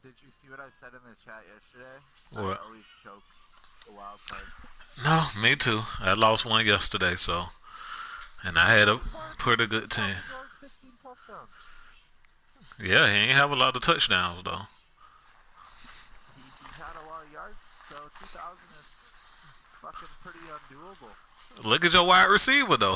Did you see what I said in the chat yesterday? What? I always choke the wild card. No, me too. I lost one yesterday, so. And I had a pretty good team. 15 touchdowns. Yeah, he ain't have a lot of touchdowns, though. He had a lot of yards, so 2,000 is fucking pretty undoable. Look at your wide receiver, though.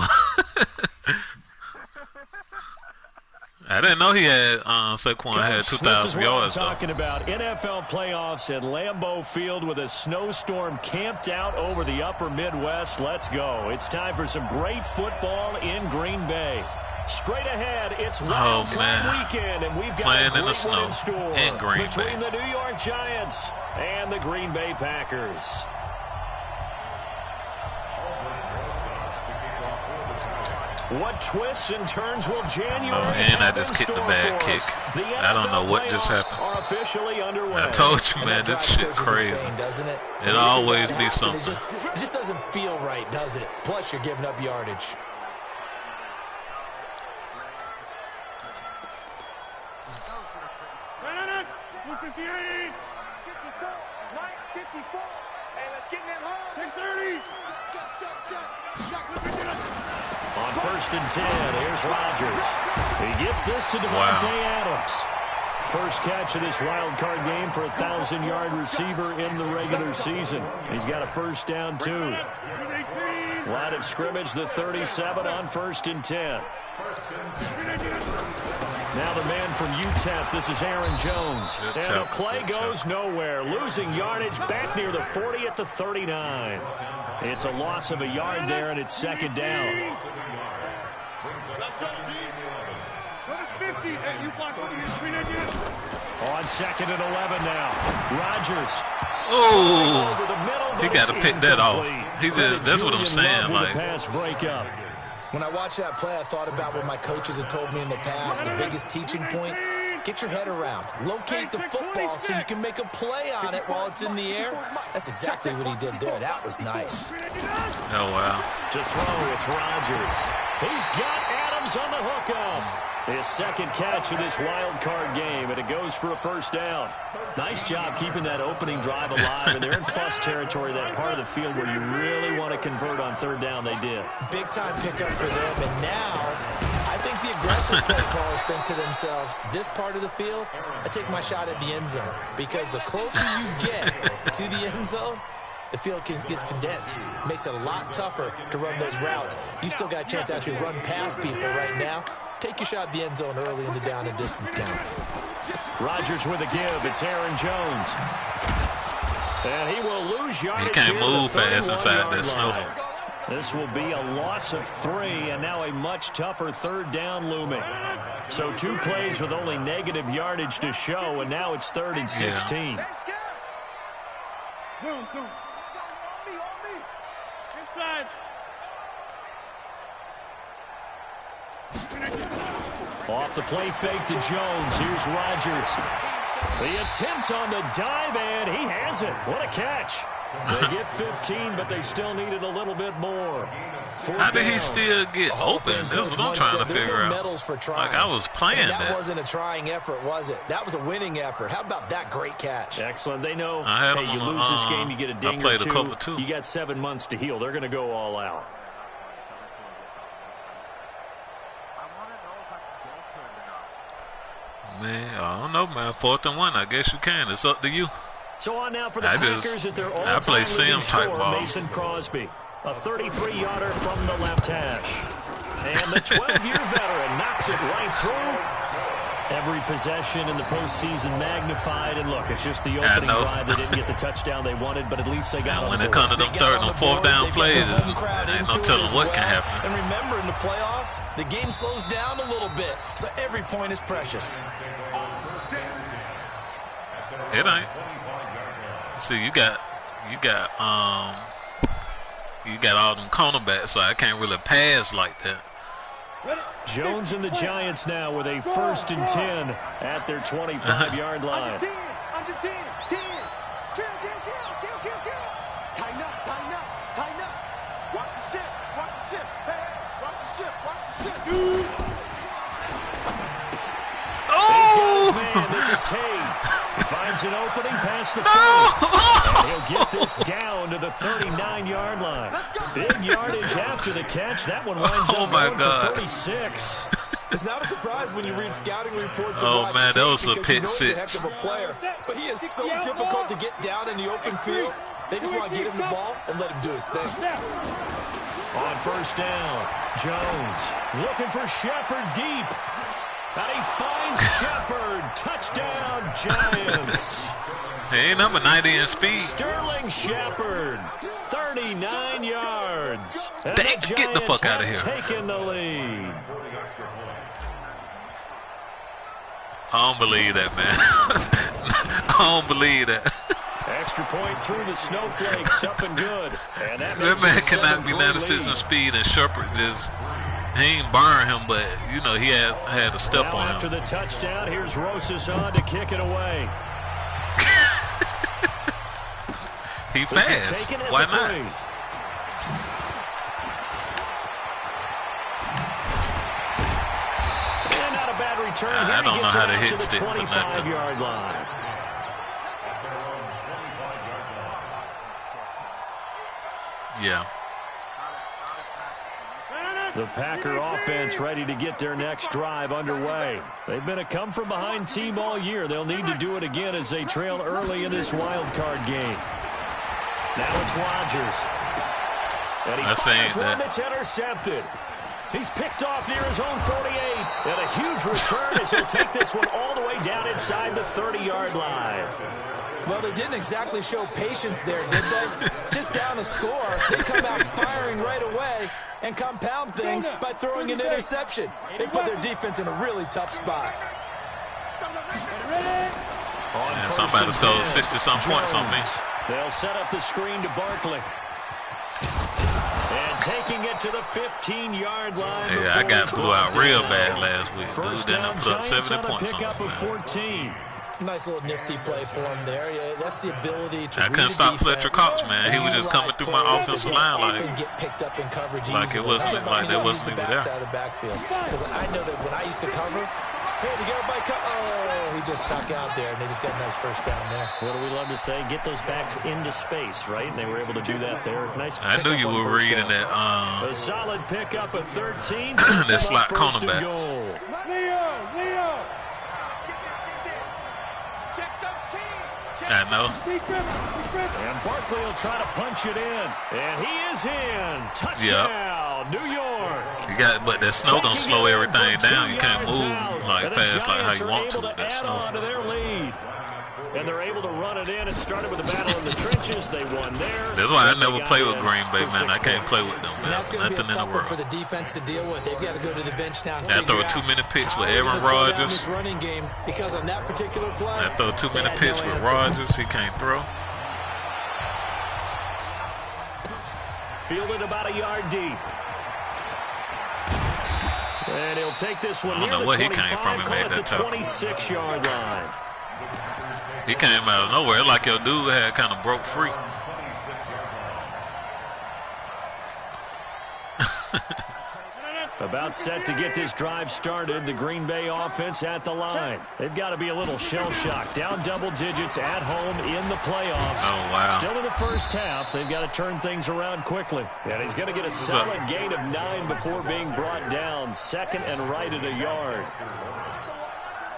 I didn't know he had Saquon had 2,000 yards. Talking about NFL playoffs at Lambeau Field with a snowstorm camped out over the upper Midwest. Let's go. It's time for some great football in Green Bay. Straight ahead, it's Wild Card Weekend, and we've got playing a great in the snow in store in Green between Bay. the New York Giants and the Green Bay Packers. What twists and turns will January and I just kicked the bad kick. I don't know what just happened. Are officially underway. I told you, man, this shit crazy. Insane, doesn't it? It always be something. It just doesn't feel right, does it? Plus, you're giving up yardage. On 1st and 10, here's Rodgers. He gets this to Devontae Adams. First catch of this wild card game for a 1,000-yard receiver in the regular season. He's got a first down, too. Line of scrimmage, the 37 on 1st and 10. Now the man from UTEP, this is Aaron Jones. And the play goes nowhere. Losing yardage back near the 40 at the 39. It's a loss of a yard there, and it's second down. On 2nd and 11 now. Rodgers. Oh, he got to pick that off. That's what I'm saying. Like, pass breakup. When I watched that play, I thought about what my coaches had told me in the past. The biggest teaching point, get your head around. Locate the football so you can make a play on it while it's in the air. That's exactly what he did there. That was nice. Oh, wow. To throw, it's Rodgers. He's got Adams on the hookup. His second catch of this wild card game, and it goes for a first down. Nice job keeping that opening drive alive, and they're in plus territory, that part of the field where you really want to convert on third down. They did. Big-time pickup for them, and now I think the aggressive play callers think to themselves, this part of the field, I take my shot at the end zone, because the closer you get to the end zone, the field gets condensed. It makes it a lot tougher to run those routes. You still got a chance to actually run past people right now. Take your shot at the end zone early in the down and distance count. Rodgers with a give. It's Aaron Jones. And he will lose yardage. He can't move fast inside that snow. This will be a loss of 3, and now a much tougher third down looming. So 2 plays with only negative yardage to show, and now it's 3rd and 16. Yeah. Inside. Off the play fake to Jones. Here's Rodgers. The attempt on the dive, and he has it. What a catch. They get 15, but they still needed a little bit more. How did he still get open? That's what I'm trying to figure out. Like, I was playing that. That wasn't a trying effort, was it? That was a winning effort. How about that great catch? Excellent. They know, hey, you lose this game, you get a ding or 2. You got 7 months to heal. They're going to go all out. Man, I don't know, man. 4th and 1, I guess you can. It's up to you. So on now for the Packers at their I play Sim type ball. Mason Crosby, a 33-yarder from the left hash. And the 12-year veteran knocks it right through. Every possession in the postseason magnified. And look, it's just the opening drive. They didn't get the touchdown they wanted, but at least they got on the board. When it comes to them 3rd and 4th down plays, ain't no telling what can happen. And remember, in the playoffs, the game slows down a little bit, so every point is precious. It ain't. See, you got all them cornerbacks, so I can't really pass like that. Jones and the Giants now with a 1st and 10 at their 25-yard line. Tighten up. Watch the ship. Hey, watch the ship. Oh! And this is Tate. He finds an opening past the 30. And he'll get this down to the 39-yard line. Big yardage after the catch. That one winds up going for 36. It's not a surprise when you read scouting reports. Oh, man, that was a pick six. He's a heck of a six. player, but he is so difficult to get down in the open field. They just want to get him the ball and let him do his thing. On first down, Jones looking for Shepard deep. And he finds Shepard. Touchdown, Giants. Hey, number 90 in speed. Sterling Shepard, 39 yards. And Dang, get the fuck out of here. Taking the lead. I don't believe that, man. I don't believe that. Extra point through the snowflakes, up and good. And that Man cannot be 96 in speed, and Shepard just, he ain't burned him, but, you know, he had a step now on after him. the touchdown, here's Rosas on to kick it away. He fast. Why not? And not a bad return. I don't know how to hit stick the for nothing. 25-yard line. Yeah. The Packer offense ready to get their next drive underway. They've been a come-from-behind team all year. They'll need to do it again as they trail early in this wild card game. Now it's Rodgers. And he fires one that's intercepted. He's picked off near his own 48. And a huge return as he'll take this one all the way down inside the 30-yard line. Well, they didn't exactly show patience there, did they? Just down a score, they come out firing right away and compound things by throwing an interception. They put their defense in a really tough spot. Man, somebody scored 60-some points on me. They'll set up the screen to Barkley. And taking it to the 15-yard line. Yeah, I got blew out real bad last week. First Dude down, didn't put up Giants 70 on a points on pickup me, of man. 14. Nice little nifty play for him there. Yeah, that's the ability to I read couldn't the stop defense Fletcher Cox, man. He was just coming through my players offensive that line often get picked up in coverage like easily. it wasn't Let like me there know wasn't he's the even backs there. out of the backfield. Because I know that when I used to cover, hey, we got everybody oh, he just snuck out there, and they just got a nice first down there. What do we love to say? Get those backs into space, right? And they were able to do that there. Nice. I knew you were reading down. that. A solid pickup of 13. That slot cornerback. Leo. I know. And Barkley will try to punch it in. And he is in. Touchdown, New York. You got, but that snow gonna slow everything down. You can't move like fast like how you want to with that snow. To their lead. And they're able to run it in. It started with a battle in the trenches. They won there. That's why I never play with Green Bay, man. I can't play with them, man. That's going to be a Nothing in the tough one world. for the defense to deal with. They've got to go to the bench now. I throw too many picks with Aaron Rodgers. Running game because on that particular play, I throw too many picks with Rodgers. He can't throw. Fielded about a yard deep. And he'll take this one I don't know where he came from and made that tackle. 26-yard line. He came out of nowhere. It's like your dude had kind of broke free. About set to get this drive started. The Green Bay offense at the line. They've got to be a little shell-shocked. Down double digits at home in the playoffs. Oh, wow. Still in the first half. They've got to turn things around quickly. And he's going to get a solid gain of 9 before being brought down. Second and right at a yard.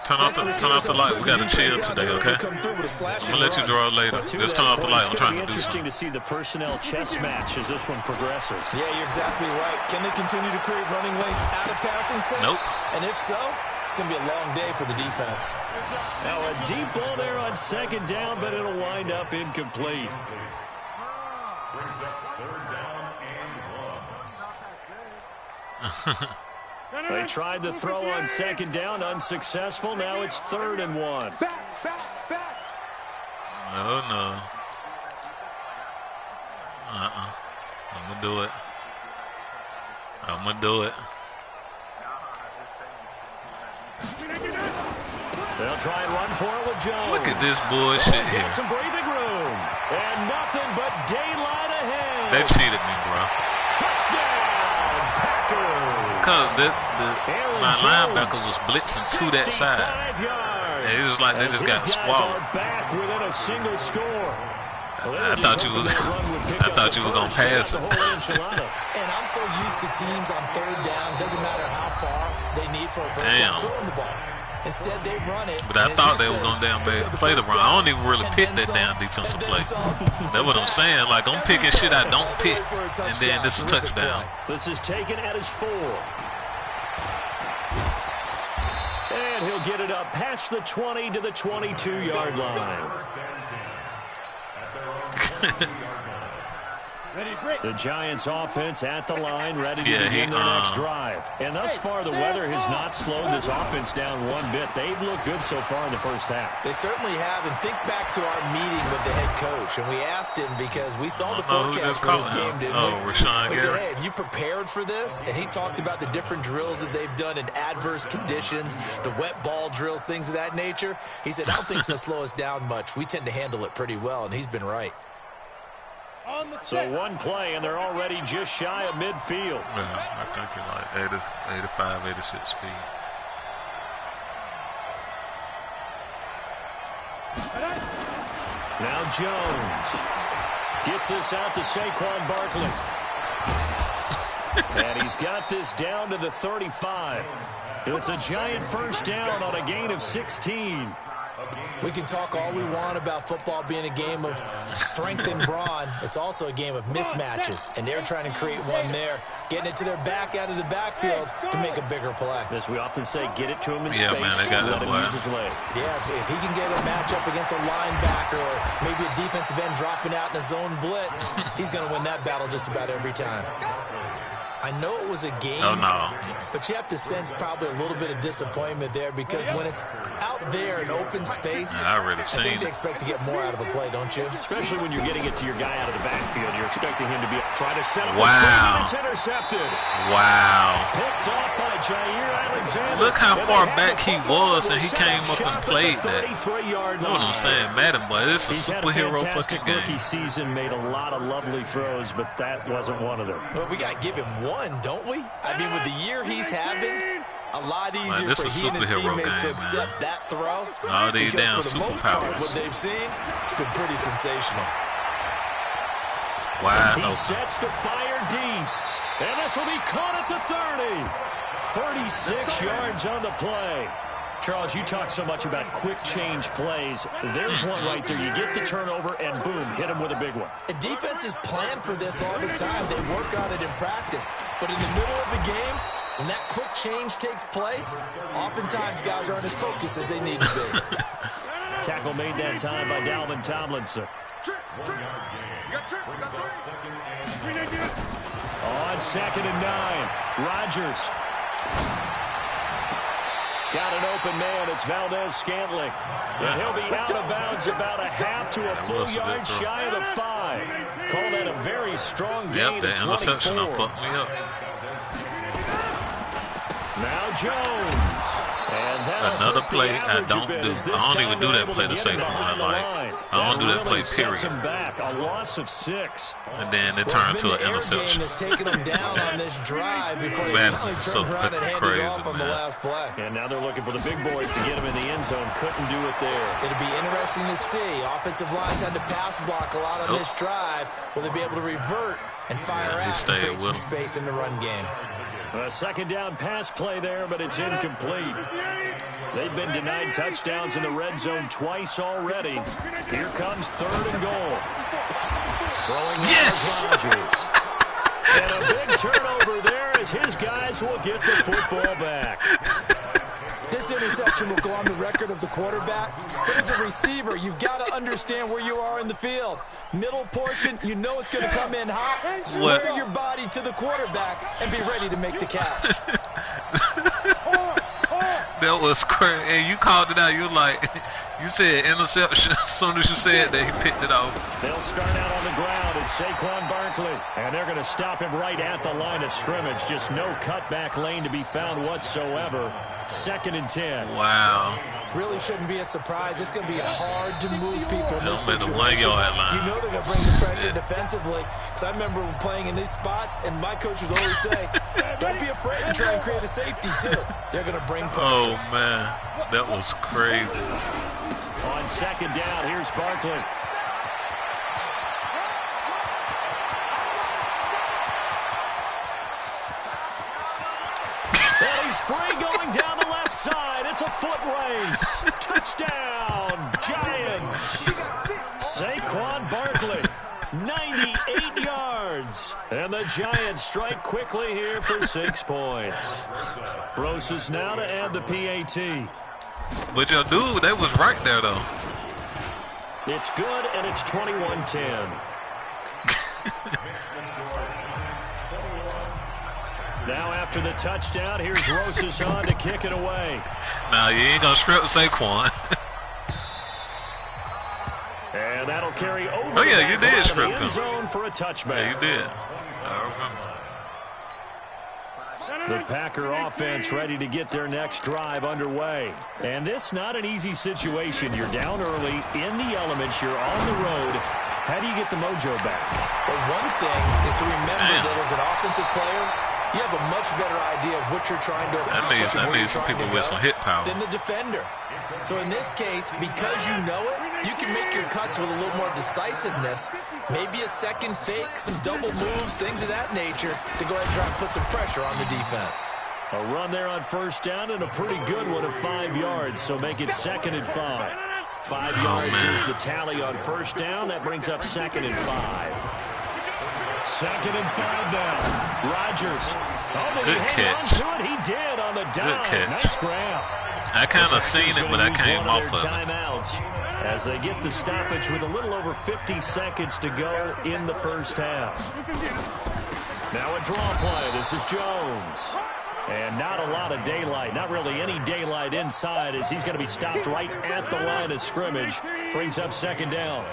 Turn off the light. We got to chill today, okay? I'm going to let you draw later. Just turn off the light. I'm trying to do Interesting something. to see the personnel chess match as this one progresses. Yeah, you're exactly right. Can they continue to create running lanes out of passing sets? Nope. And if so, it's going to be a long day for the defense. Now a deep ball there on second down, but it'll wind up incomplete. They tried the throw on second down, unsuccessful. Now it's 3rd and 1. Oh, no. I'm going to do it. They'll try and run for it with Jones. Look at this bullshit here. Some breathing room. And nothing but daylight ahead. They cheated me, bro. Touchdown, Packers. Because my linebacker was blitzing to that side. 65 yards. It's just like they just got swallowed. Back within a single score. I thought you were gonna pass it. And I'm so used to teams on third down. Doesn't matter how far they need for a first down throwing the ball. Instead, they run it. But I thought they were gonna damn play the run. I don't even really pick that damn defensive play. That's what I'm saying. Like I'm picking shit I don't pick, and then this is a touchdown. This is taken at his 4. And he'll get it up past the 20 to the 22-yard line. The Giants offense at the line, ready to begin their next drive. And thus far, the weather has not slowed this offense down one bit. They've looked good so far in the first half. They certainly have. And think back to our meeting with the head coach. And we asked him because we saw the forecast for this game, didn't we? Rashawn we Gary. said, hey, have you prepared for this? And he talked about the different drills that they've done in adverse conditions, the wet ball drills, things of that nature. He said, I don't think it's going to slow us down much. We tend to handle it pretty well, and he's been right. So one play, and they're already just shy of midfield. Yeah, I think you're like 85, 86 speed. Now Jones gets this out to Saquon Barkley. And he's got this down to the 35. It's a giant first down on a gain of 16. We can talk all we want about football being a game of strength and brawn. It's also a game of mismatches, and they're trying to create one there, getting it to their back out of the backfield to make a bigger play. As we often say, get it to him in space. Man, they got let that him use his leg. Yeah, if he can get a matchup against a linebacker or maybe a defensive end dropping out in a zone blitz, he's going to win that battle just about every time. I know it was a game, but you have to sense probably a little bit of disappointment there because when it's out there in open space, I think they expect to get more out of a play, don't you? Especially when you're getting it to your guy out of the backfield. You're expecting him to be try to set up the screen, and it's intercepted. Wow. Picked off by Jair Alexander. Look how far back he was, and he came up and played that. You know what I'm saying? Madden, boy, this is a superhero fucking game. Rookie season, made a lot of lovely throws, but that wasn't one of them. Well, we got to give him one, don't we? I mean, with the year he's having, a lot easier for he and his teammates to accept that throw. All these damn superpowers. What they've seen, it's been pretty sensational. Wow. He sets to fire deep, and this will be caught at the 30. 36 yards on the play. Charles, you talk so much about quick change plays. There's one right there. You get the turnover, and boom, hit him with a big one. And defenses plan for this all the time. They work on it in practice. But in the middle of the game, when that quick change takes place, oftentimes guys aren't as focused as they need to be. Tackle made that time by Dalvin Tomlinson. On 2nd and 9, Rodgers. Got an open man. It's Valdez-Scantling. And he'll be out of bounds about a half to a full yard shy of the 5. Call that a very strong gain that of 24. interception fucked me up. Now Jones. And another play I don't do. I don't even do that play to save my life. I don't do that play, period. Back, a loss of 6. And then it turned to an interception. That's taken them down on this drive before man, they finally so turned around and handed crazy, it off on the last play. And now they're looking for the big boys to get him in the end zone. Couldn't do it there. It'll be interesting to see. Offensive lines had to pass block a lot on this drive. Will they be able to revert and fire out and create some space in the run game? A second down pass play there, but it's incomplete. They've been denied touchdowns in the red zone twice already. Here comes 3rd and goal. Throwing Rodgers. And a big turnover there as his guys will get the football back. This interception will go on the record of the quarterback, but as a receiver, you've got to understand where you are in the field. Middle portion, you know it's going to come in hot. Square your body to the quarterback and be ready to make the catch. That was crazy. And you called it out. You like, you said interception as soon as you said that he picked it off. They'll start out on the ground as It's Saquon Barkley. And they're going to stop him right at the line of scrimmage. Just no cutback lane to be found whatsoever. 2nd and 10. Wow. Really shouldn't be a surprise. It's going to be hard to move people in this They'll make the situation. 1 yard line. You know they're going to bring the pressure defensively. Because I remember playing in these spots, and my coach was always saying, don't be afraid to try and create a safety, too. They're going to bring pressure. Oh, man. That was crazy. On 2nd down, here's Barkley. And he's free going down the left side. It's a foot race. Touchdown, Giants. Saquon Barkley, 98 yards. And the Giants strike quickly here for 6 points. Broses now to add the PAT. But your dude, that was right there, though. It's good, and it's 21-10. Now after the touchdown, here's Rosas on to kick it away. Nah, you ain't gonna script Saquon. And that'll carry over. Oh, yeah, you the did script end him. zone for a touchback. Yeah, you did. I remember. The Packer offense ready to get their next drive underway. And this not an easy situation. You're down early, in the elements, you're on the road. How do you get the mojo back? But one thing is to remember that as an offensive player, you have a much better idea of what you're trying to accomplish. That needs some people with some hit power. Than the defender. So in this case, because you know it, you can make your cuts with a little more decisiveness. Maybe a second fake, some double moves, things of that nature to go ahead and try and put some pressure on the defense. A run there on 1st down and a pretty good one of 5 yards, so make it 2nd and 5. 5 yards is the tally on 1st down. That brings up 2nd and 5. 2nd and 5 now. Rodgers. Oh, did Good he catch. hang on to it? He did on the dive. catch. Nice grab. I kind of seen it, but I came off of it. Timeouts as they get the stoppage with a little over 50 seconds to go in the 1st half. Now a draw play. This is Jones. And not a lot of daylight. Not really any daylight inside as he's going to be stopped right at the line of scrimmage. Brings up 2nd down.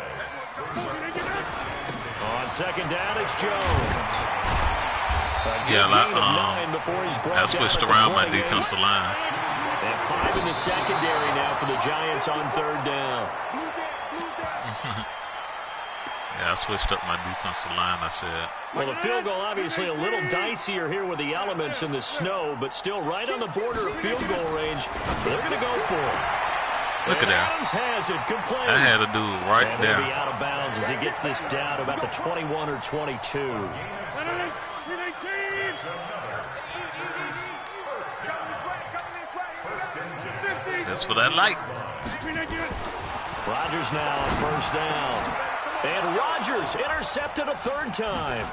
On 2nd down, it's Jones. Yeah, I switched around my defensive line. And 5 in the secondary now for the Giants on 3rd down. Yeah, I switched up my defensive line, I said. Well, the field goal obviously a little dicier here with the elements in the snow, but still right on the border of field goal range. They're going to go for it. Look at that. Adams has it. Good play. I had a dude right and there. He'll be out of bounds as he gets this down to about the 21 or 22. That's what I like. Rodgers now on 1st down. And Rodgers intercepted a 3rd time.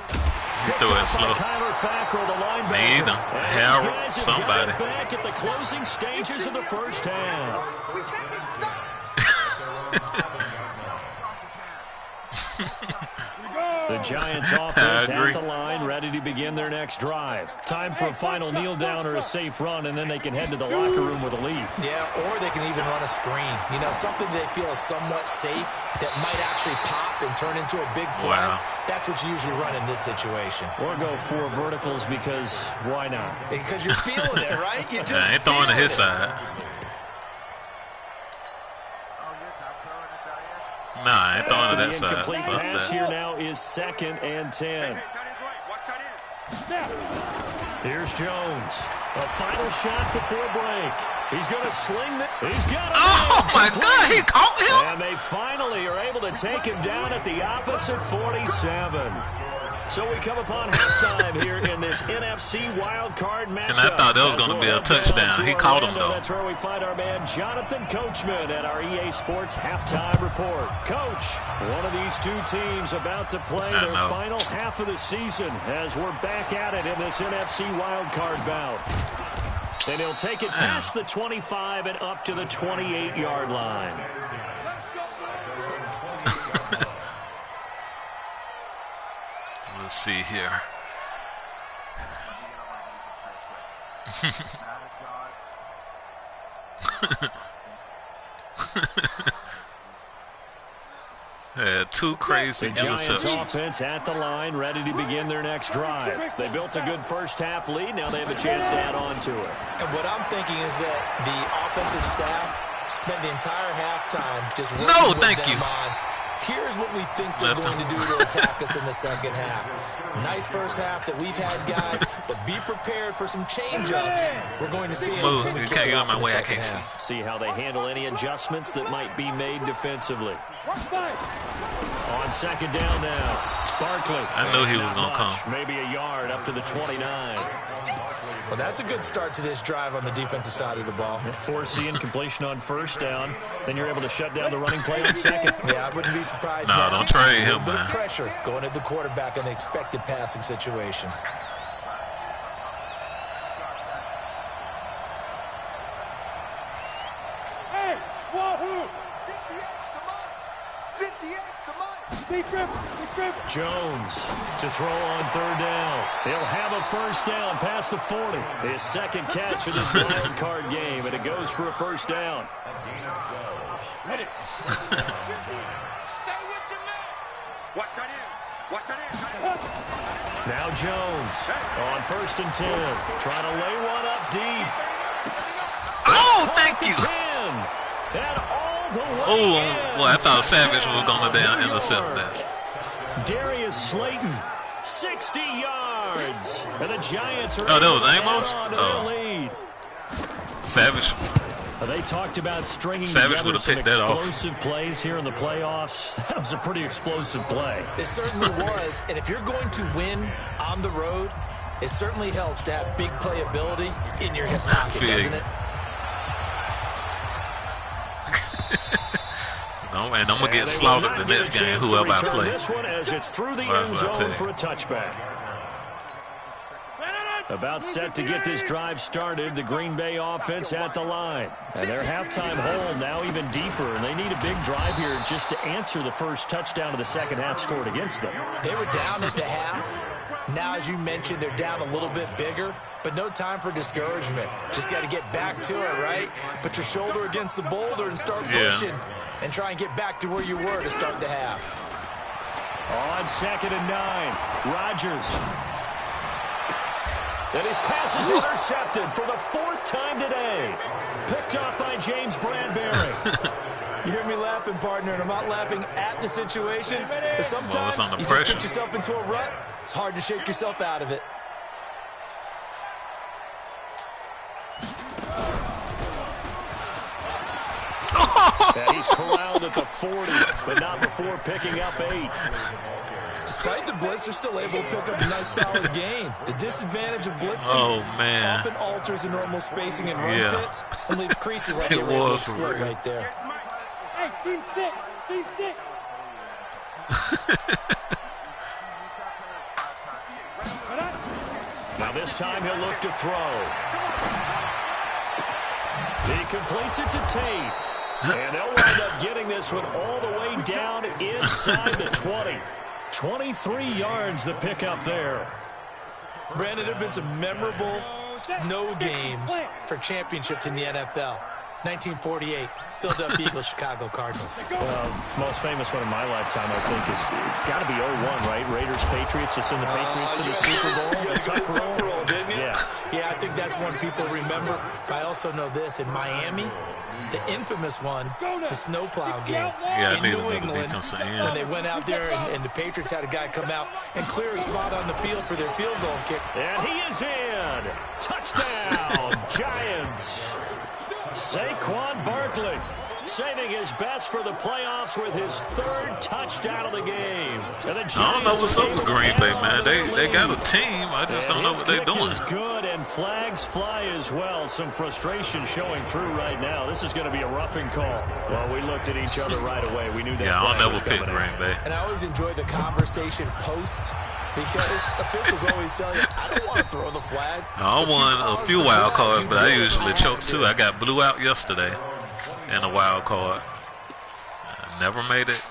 He threw it slow. Kyler Fackrell, the linebacker. Need him. And Harold, these guys have somebody. got it back at the closing stages of the 1st half. The Giants offense at the line, ready to begin their next drive. Time for a final kneel down or a safe run, and then they can head to the locker room with a lead. Yeah, or they can even run a screen. You know, something they feel is somewhat safe that might actually pop and turn into a big play. Wow. That's what you usually run in this situation. Or go 4 verticals because why not? Because you're feeling it, right? You just I ain't throwing to his side. Nah, I ain't throwing to that side. Incomplete Fuck pass that. here now is 2nd and 10. Here's Jones. A final shot before break. He's going to sling it. He's got it. Oh, my God. He caught him. And they finally are able to take him down at the opposite 47. So we come upon halftime here in this NFC wildcard matchup. And I thought that was going to be a touchdown. He caught him, though. That's where we find our man Jonathan Coachman at our EA Sports halftime report. Coach, one of these two teams about to play their final half of the season as we're back at it in this NFC wildcard bout. And he'll take it past the 25 and up to the 28-yard line. Let's see here. Had two crazy The Giants interceptions. offense at the line, ready to begin their next drive. They built a good first-half lead. Now they have a chance to add on to it. And what I'm thinking is that the offensive staff spent the entire halftime just working No, with thank them you. on, here's what we think they're going to do to attack us in the second half. Nice first half that we've had, guys, but be prepared for some change-ups. We're going to see it Move. when we You kick can't it get off in my in the way. I second can't see. half. See how they handle any adjustments that might be made defensively. On second down now, Barkley. I knew he was Not gonna much, come. Maybe a yard up to the 29. Well, that's a good start to this drive on the defensive side of the ball. Forcing completion on first down. Then you're able to shut down the running play on second. Yeah, I wouldn't be surprised. Nah, now. don't trade A little him, bit of man. pressure going at the quarterback in an expected passing situation. Hey, Wahoo! 58, Big River, Big River. Jones to throw on third down. He'll have a first down past the 40. His second catch of this wild card game, and it goes for a first down. Ready. Watch that in. Watch that in. Now Jones on first and 10. Trying to lay one up deep. Oh, thank you. 10. And all the way Oh, in. well, I thought Savage was going to intercept that. Darius Slayton, 60 yards. And the Giants are Oh, that able was to Amos? add on to their Oh. lead. Savage. They talked about stringing Savage together would've some picked that off. explosive plays here in the playoffs. That was a pretty explosive play. It certainly was. And if you're going to win on the road, it certainly helps to have big playability in your hip pocket, doesn't it? No, and I'm going to And get they will slaughtered not the get next a game, chance to whoever I return play. This one as it's through the Well, end that's what I tell zone you. for a touchback. About set to get this drive started, the Green Bay offense at the line. And their halftime hole now even deeper, and they need a big drive here just to answer the first touchdown of the second half scored against them. They were down at the half. Now, as you mentioned, they're down a little bit bigger, but no time for discouragement. Just got to get back to it, right? Put your shoulder against the boulder and start pushing and try and get back to where you were to start the half. On second and 9, Rodgers. And his pass is intercepted for the fourth time today. Picked up by James Bradbury. You hear me laughing, partner, and I'm not laughing at the situation. But sometimes under you pressure. just put yourself into a rut. It's hard to shake yourself out of it. And he's corralled at the 40, but not before picking up 8. Despite the blitz, they're still able to pick up a nice, solid gain. The disadvantage of blitzing Oh, man. often alters the normal spacing and run Yeah. fits and leaves creases like It a rainbow was split real. right there. Hey, team 6, team 6. Now this time he'll look to throw. He completes it to Tate. And they'll wind up getting this one all the way down inside the 20. 23 yards the pickup there. Brandon, there have been some memorable snow games for championships in the NFL. 1948, Philadelphia Eagles, Chicago Cardinals. Most famous one in my lifetime, I think, is got to be 01, right? Raiders, Patriots, to send the Patriots to the Super Bowl. You The took the tuck tuck roll, didn't you? Yeah. Yeah, I think that's one people remember. But I also know this. In Miami, the infamous one, the snowplow game. Yeah, I in need New another England, defensive end. when they went out there and the Patriots had a guy come out and clear a spot on the field for their field goal kick. And he is in. Touchdown, Giants. Saquon Barkley saving his best for the playoffs with his third touchdown of the game. And the I don't know Giants what's are up with able to Green add Bay, on man. to their They got a lead. team. I just don't And know his what they're kick doing. is good, and flags fly as well. Some frustration showing through right now. This is going to be a roughing call. Well, we looked at each other right away. We knew that. Yeah, I'll flag never was pick coming Green in. Bay. And I always enjoy the conversation post because officials always tell you, I don't want to throw the flag. I But you won a caused few the wild flag. cards, You but I did. usually had choke to. too. I got blew out yesterday in a wild card. I never made it.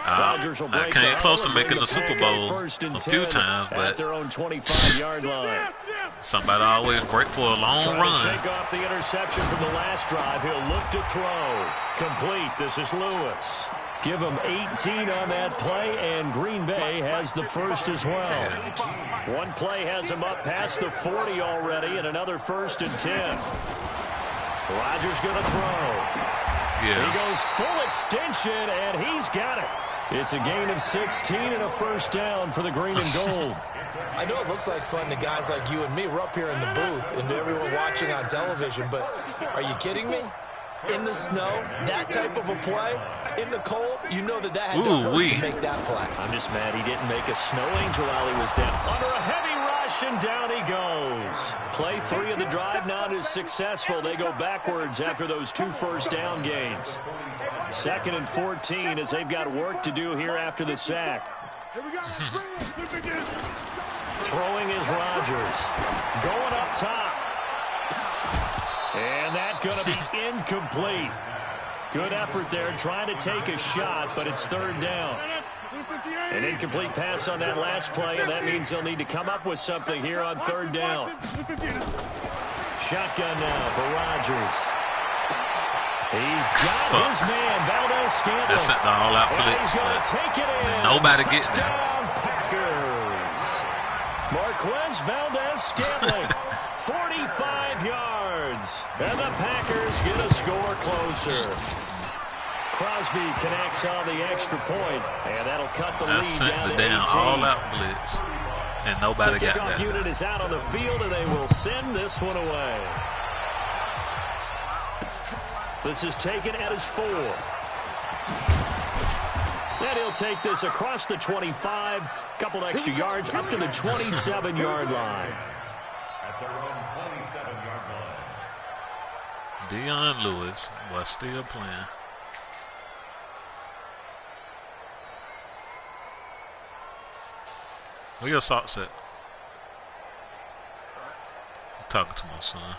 Dodgers will I break came the close to huddle and making bring the it Super back on Bowl first and a few 10 times, at but their own 25-yard line. somebody always break for a long Trying to run. shake off the interception from the last drive. He'll look to throw. Complete. This is Lewis. Give them 18 on that play, and Green Bay has the first as well. One play has them up past the 40 already, and another 1st and 10. Rodgers going to throw. Yeah. He goes full extension, and he's got it. It's a gain of 16 and a first down for the green and gold. I know it looks like fun to guys like you and me. We're up here in the booth and everyone watching on television, but are you kidding me? In the snow, that type of a play, in the cold, you know that had to hurt to make that play. I'm just mad he didn't make a snow angel while he was down. Under a heavy rush, and down he goes. Play 3 of the drive not as successful. They go backwards after those 2 first down gains. 2nd and 14 as they've got work to do here after the sack. Throwing is Rodgers. Going up top. And that's going to be incomplete. Good effort there trying to take a shot, but it's 3rd down. An incomplete pass on that last play, and that means they'll need to come up with something here on 3rd down. Shotgun now for Rodgers. He's got his man, Valdez-Scantling. That's it, the all-out blitz. He's going to take it in. Nobody gets there. Packers. Marquez Valdez-Scantling, 45 yards. And the Packers get a score closer. Crosby connects on the extra point, and that'll cut the lead down to 18. All-out blitz, and nobody got that. The kickoff unit is out on the field, and they will send this one away. This is taken at his 4. And he'll take this across the 25, couple extra yards up to the 27-yard line. At their own 27-yard line. Dion Lewis was still playing. Where your socks at? I'm talking to my son.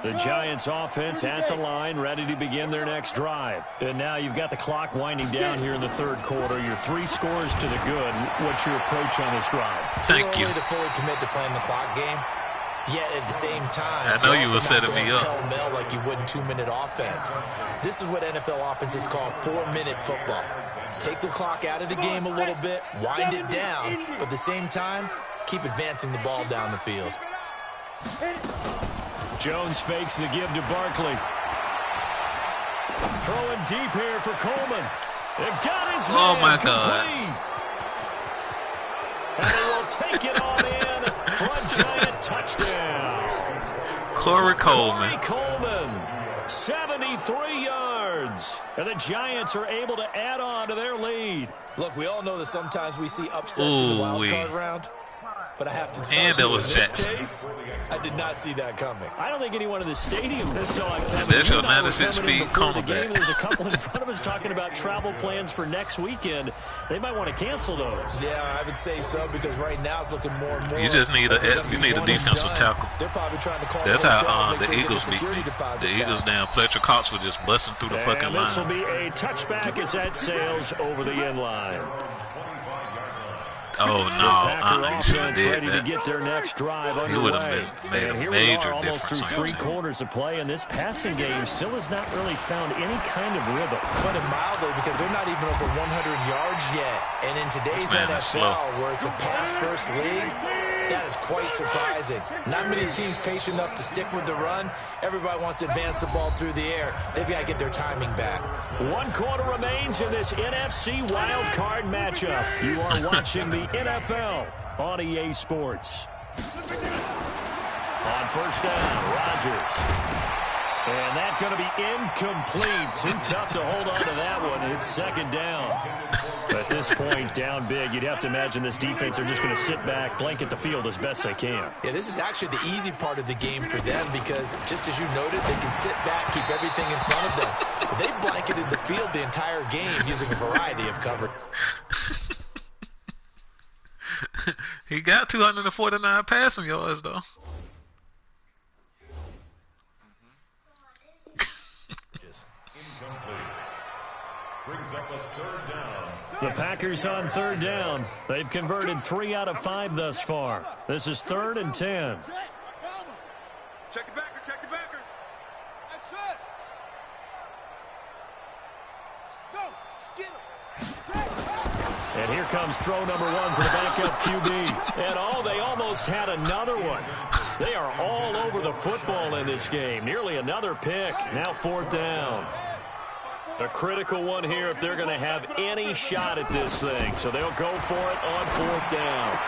The Giants offense at the line, ready to begin their next drive. And now you've got the clock winding down here in the 3rd quarter. Your 3 scores to the good. What's your approach on this drive? Thank you. Too early to fully commit to playing the clock game. Yet at the same time, I know you were setting me up. Pell-mell like you would in 2-minute offense. This is what NFL offenses call 4-minute football. Take the clock out of the game a little bit, wind it down, but at the same time, keep advancing the ball down the field. Jones fakes the give to Barkley. Throwing deep here for Coleman. They've got his man. Oh, my God. And they will take it on in for a Giant touchdown. Corey Coleman. 73 yards. And the Giants are able to add on to their lead. Look, we all know that sometimes we see upsets in the wild card round. But I have to tell you, that was in this Jackson. case, I did not see that coming. I don't think anyone in the stadium saw it coming. There's your You and I were 96 coming in speed before the cornerback. game. There's a couple in front of us talking about travel plans for next weekend. They might want to cancel those. Yeah, I would say so, because right now it's looking more and more. You just need a defensive tackle. They're probably trying to call That's the hotel how and make the sure they get Eagles a beat me. security deposit The Eagles down. down. Fletcher Cox was just busting through the fucking And this will line. be a touchback as that sails over the end line. Oh, no. Packer You should have offense did ready to that. get their next drive He would have underway. made And a here we major are, almost difference through on 3 your team. quarters of play, and this passing game still has not really found any kind of rhythm. Put it mildly, because they're not even over 100 yards yet. And in today's This man is NFL, slow. where it's a pass-first league, that is quite surprising. Not many teams patient enough to stick with the run. Everybody wants to advance the ball through the air. They've got to get their timing back. 1 quarter remains in this NFC wild card matchup. You are watching the NFL on EA Sports. On first down, Rodgers. And that's going to be incomplete. Too tough to hold on to that one. It's 2nd down. At this point, down big, you'd have to imagine this defense are just going to sit back, blanket the field as best they can. Yeah, this is actually the easy part of the game for them, because just as you noted, they can sit back, keep everything in front of them. But they blanketed the field the entire game using a variety of cover. He got 249 passing yards, though. Brings up a 3rd down. The Packers on 3rd down. They've converted 3 out of 5 thus far. This is 3rd and 10. Check the backer, check the backer. That's it. And here comes throw number one for the backup QB. And they almost had another one. They are all over the football in this game. Nearly another pick. Now 4th down. A critical one here if they're going to have any shot at this thing. So they'll go for it on 4th down.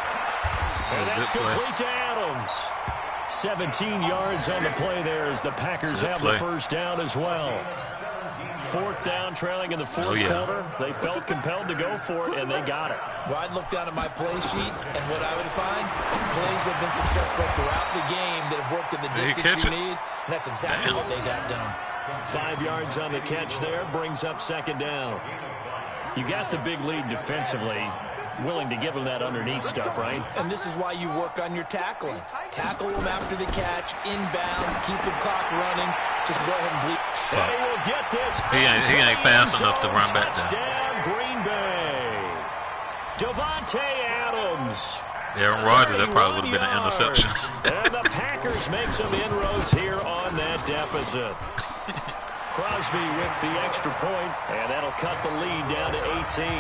And that's complete to Adams. 17 yards on the play there as the Packers have the first down as well. 4th down, trailing in the fourth quarter. They felt compelled to go for it, and they got it. Well, I'd look down at my play sheet, and what I would find, plays have been successful throughout the game that have worked in the distance you need, and that's exactly what they got done. 5 yards on the catch there, brings up 2nd down. You got the big lead defensively. Willing to give them that underneath stuff, right? And this is why you work on your tackling. Tackle them after the catch, inbounds, keep the clock running. Just go ahead and bleed. And he will get this. He ain't fast enough to run back down. Green Bay. Davante Adams. Aaron Rodgers, that probably would have been an interception. And the Packers make some inroads here on that deficit. Crosby with the extra point, and that'll cut the lead down to 18.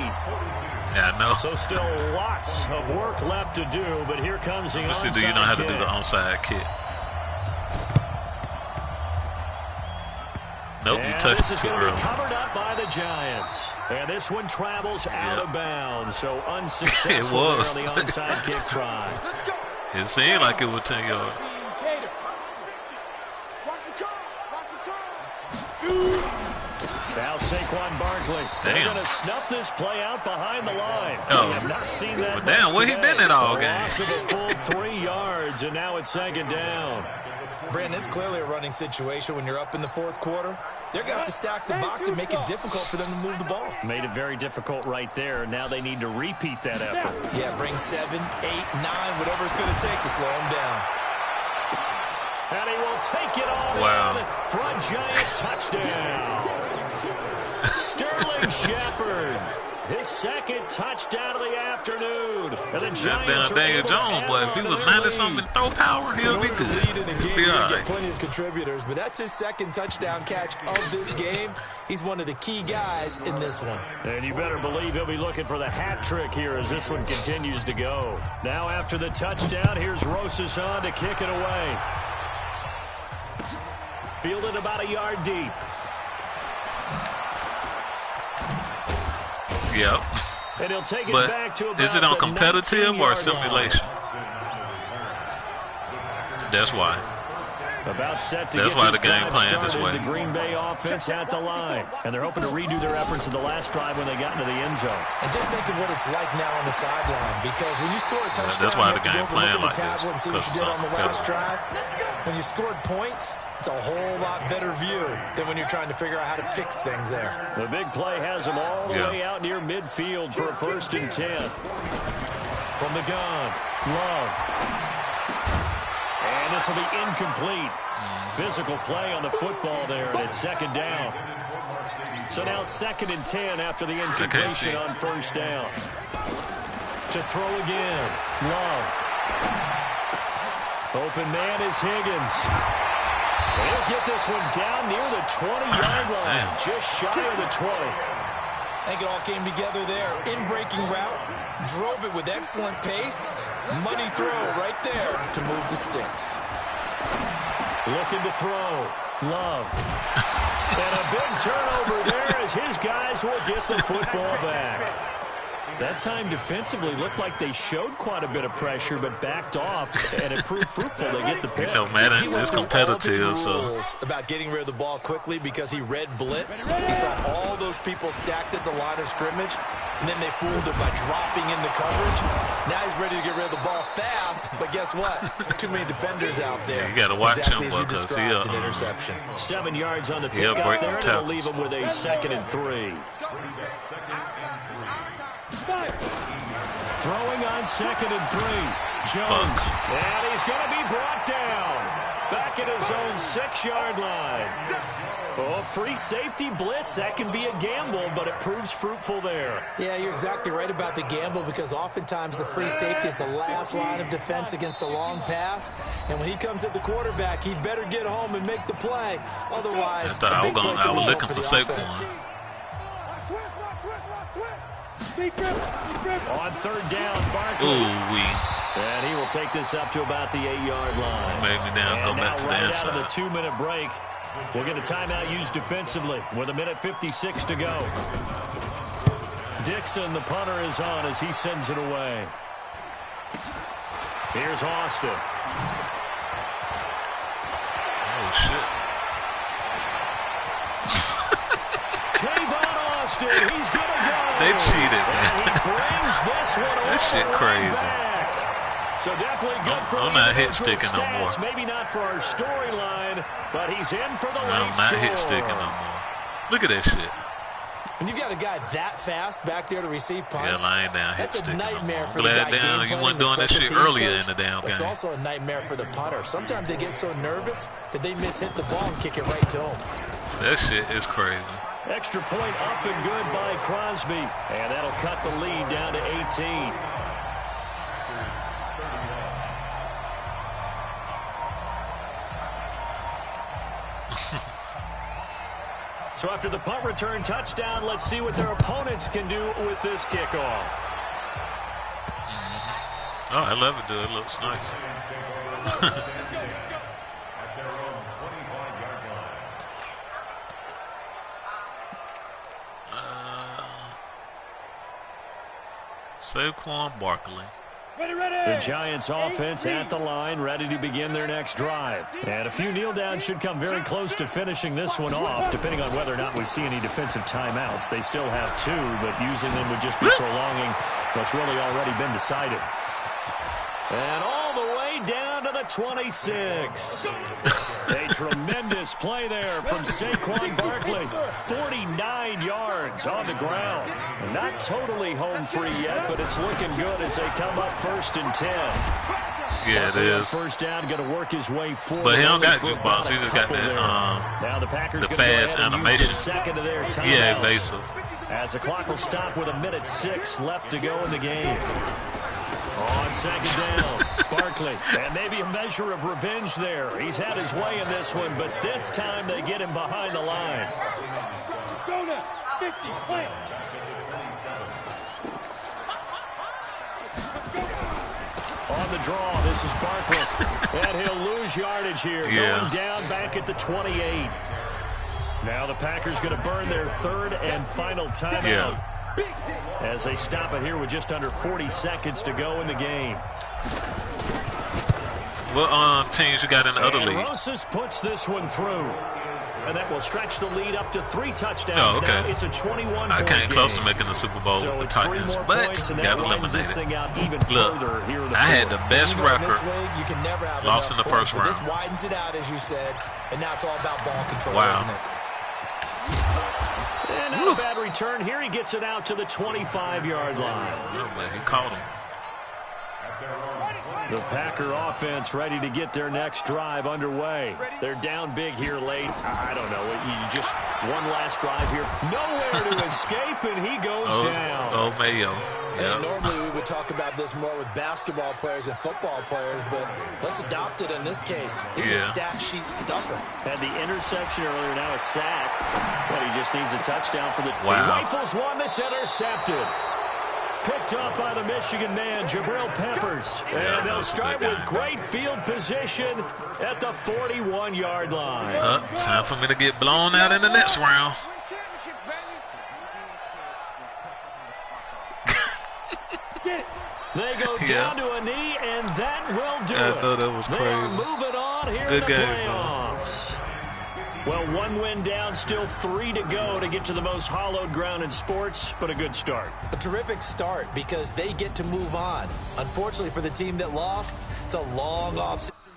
Yeah, I know. So still lots of work left to do, but here comes the onside kick. Do you know how to do the onside kick? Nope, you touched it too early. Be covered up by the Giants. And this one travels out of bounds, so unsuccessful on the onside kick try. It seemed like it was 10 yards. Now Saquon Barkley. They're going to snuff this play out behind the line. Oh. We have not seen that. But damn, where he been at all game? Loss of a full 3 yards, and now it's 2nd down. Brandon, it's clearly a running situation when you're up in the fourth quarter. They're going to have to stack the box and make it difficult for them to move the ball. Made it very difficult right there. Now they need to repeat that effort. Yeah, bring 7, 8, 9, whatever it's going to take to slow him down. And he will take it on for a giant touchdown. Sterling Shepard, his 2nd touchdown of the afternoon. And the Giants Daniel Jones, boy, if he was 90-something throw power, he'll be good. He'll be all right. Plenty of contributors, but that's his 2nd touchdown catch of this game. He's one of the key guys in this one. And you better believe he'll be looking for the hat trick here as this one continues to go. Now after the touchdown, here's Rosas on to kick it away. Fielded about a yard deep. Yep. And he'll take it back to about is it on competitive or simulation? That's why. About set to That's get why this the game playing started. this way. The Green Bay offense at the line. And they're hoping to redo their efforts in the last drive when they got into the end zone. And just think of what it's like now on the sideline. Because when you score a touchdown, that's why the you game have to go playing look like at the tablet and see what you did on the last drive. When you scored points, it's a whole lot better view than when you're trying to figure out how to fix things there. The big play has them all the way out near midfield for a 1st and 10. From the gun, Love. And this will be incomplete. Physical play on the football there, and it's 2nd down. So now 2nd and 10 after the incompletion on 1st down. To throw again, Love. Open man is Higgins. He'll get this one down near the 20-yard line, just shy of the 20. I think it all came together there. In-breaking route, drove it with excellent pace. Money throw right there to move the sticks. Looking to throw. Love. And a big turnover there as his guys will get the football back. That time defensively looked like they showed quite a bit of pressure but backed off, and it proved fruitful. They get the pick. You know, Madden is competitive, so. About getting rid of the ball quickly because he read blitz. He saw all those people stacked at the line of scrimmage, and then they fooled him by dropping into coverage. Now he's ready to get rid of the ball fast, but guess what? Too many defenders out there. Yeah, you got to watch him because he an interception. 7 yards on the pick up there, and it'll leave him with a 2nd and 3. Throwing on 2nd and 3. Jones. And he's going to be brought down. Back at his own 6-yard line. Oh, free safety blitz. That can be a gamble, but it proves fruitful there. Yeah, you're exactly right about the gamble because oftentimes the free safety is the last line of defense against a long pass. And when he comes at the quarterback, he better get home and make the play. Otherwise, I was looking for Saquon. On third down, Barkley. And he will take this up to about the 8-yard line. Made me down, go back to the right inside. out of the 2-minute break, we'll get a timeout used defensively with 1:56 to go. Dixon, the punter, is on as he sends it away. Here's Austin. Oh, shit. Tavon Austin, he's going to go. They cheated, man. And he brings this one That shit all crazy. back. So definitely good for I'm not hit individual sticking no more. stats. Maybe not for our storyline, but he's in for the I'm late not score. hit sticking no more. Look at that shit. When you've got a guy that fast back there to receive punts, Yeah, I ain't down hit that's a sticking no nightmare more. for the Glad guy down game you planning, wasn't the doing that special shit teams earlier coach. in the damn It's game. also a nightmare for the punter. Sometimes they get so nervous that they miss-hit the ball and kick it right to him. That shit is crazy. Extra point up and good by Crosby. And that'll cut the lead down to 18. So after the punt return touchdown, let's see what their opponents can do with this kickoff. Oh, I love it, dude. It looks nice. Saquon Barkley. The Giants offense at the line, ready to begin their next drive. And a few kneel downs should come very close to finishing this one off, depending on whether or not we see any defensive timeouts. They still have 2, but using them would just be prolonging what's really already been decided. And all the way down to the 26. A tremendous play there from Saquon Barkley. 49 yards on the ground. Not totally home free yet, but it's looking good as they come up 1st and 10. Yeah, it is. First down, going to work his way forward. But he don't got jukebox. He just got that now the Packers the gonna go fast ahead and use animation. the second of their timeouts. Yeah, evasive. As the clock will stop with 1:06 left to go in the game. On second down, Barkley. And maybe a measure of revenge there. He's had his way in this one, but this time they get him behind the line. Go now, 50, play. On the draw, this is Barkley. And he'll lose yardage here. Yeah. Going down back at the 28. Now the Packers going to burn their 3rd and final timeout. Yeah. As they stop it here with just under 40 seconds to go in the game. What teams you got in the other And league? Rosas puts this one through. And that will stretch the lead up to 3 touchdowns. Oh, okay. Now it's a 21-point I came close to game. making the Super Bowl So with the it's 3 Titans, more but points, and got that widens this eliminated. thing out even Look, further here in the I had fourth. the best You know, in this record. league, you can never have Lost in enough the first points, but round. This widens it out, as you said, and now it's all about ball control, Wow. isn't it? And not a bad return. Here he gets it out to the 25-yard line. Oh, man, he caught him. The Packer offense ready to get their next drive underway. They're down big here late. I don't know. You just one last drive here. Nowhere to escape, and he goes down. Oh, Mayo. And Yep. normally we would talk about this more with basketball players and football players, but let's adopt it in this case. He's a Yeah. stat sheet stuffer. Had the interception earlier, now a sack. But he just needs a touchdown for the Wow. He rifles one that's intercepted. Picked up by the Michigan man, Jabril Peppers. Yeah, And they'll that's a start good with guy. great field position at the 41-yard line. Time for me to get blown out in the next round. They go down to a knee, and that will do I it. know that was They are crazy. moving on here Good in the game, man. playoffs. Well, 1 win down, still 3 to go to get to the most hallowed ground in sports, but a good start. A terrific start because they get to move on. Unfortunately for the team that lost, it's a long offseason.